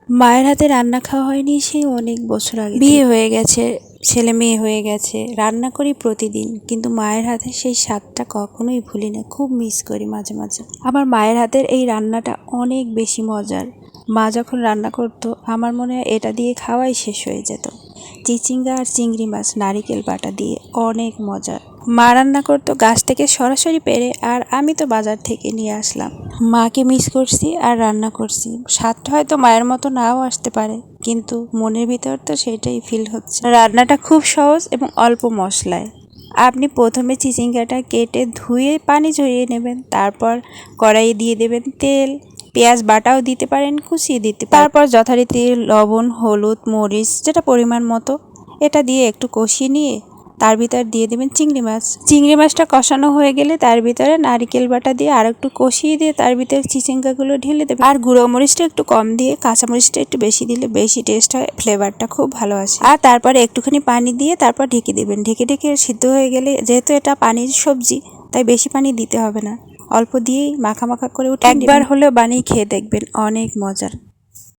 মায়ের হাতে রান্না খাওয়া হয়নি সেই অনেক বছর আগে। বিয়ে হয়ে গেছে, ছেলে মেয়ে হয়ে গেছে, রান্না করি প্রতিদিন, কিন্তু মায়ের হাতে সেই স্বাদটা কখনোই ভুলি না। খুব মিস করি মাঝে মাঝে। আমার মায়ের হাতের এই রান্নাটা অনেক বেশি মজার। মা যখন রান্না করতো আমার মনে হয় এটা দিয়ে খাওয়াই শেষ হয়ে যেত। চিচিঙ্গা আর চিংড়ি মাছ নারিকেল বাটা দিয়ে, অনেক মজার। মা রান্না করতো গাছ থেকে সরাসরি পেড়ে, আর আমি তো বাজার থেকে নিয়ে আসলাম। মাকে মিস করছি আর রান্না করছি। স্বাদটা হয়তো মায়ের মতো নাও আসতে পারে, কিন্তু মনের ভিতর তো সেটাই ফিল হচ্ছে। রান্নাটা খুব সহজ এবং অল্প মশলায়। আপনি প্রথমে চিচিঙ্গাটা কেটে ধুয়ে পানি ঝরিয়ে নেবেন, তারপর কড়াইয়ে দিয়ে দেবেন তেল, পেঁয়াজ বাটাও দিতে পারেন, কুচিয়ে দিতে পারেন। তারপর যথারীতি লবণ, হলুদ, মরিচ যেটা পরিমাণ মতো এটা দিয়ে একটু কষিয়ে নিয়ে তার ভিতর দিয়ে দেবেন চিংড়ি মাছ। চিংড়ি মাছটা কষানো হয়ে গেলে তার ভিতরে নারিকেল বাটা দিয়ে আর একটু কষিয়ে দিয়ে তার ভিতরে চিচিঙ্গাগুলো ঢেলে দেবেন। আর গুঁড়ো মরিচটা একটু কম দিয়ে কাঁচামরিচটা একটু বেশি দিলে বেশি টেস্ট হয়, ফ্লেভারটা খুব ভালো আসে। আর তারপরে একটুখানি পানি দিয়ে তারপর ঢেকে দেবেন। ঢেকে ঢেকে সিদ্ধ হয়ে গেলে, যেহেতু এটা পানির সবজি তাই বেশি পানি দিতে হবে না, অল্প দিয়েই মাখা মাখা করে উঠে একবার হলেও বানিয়ে খেয়ে দেখবেন, অনেক মজার।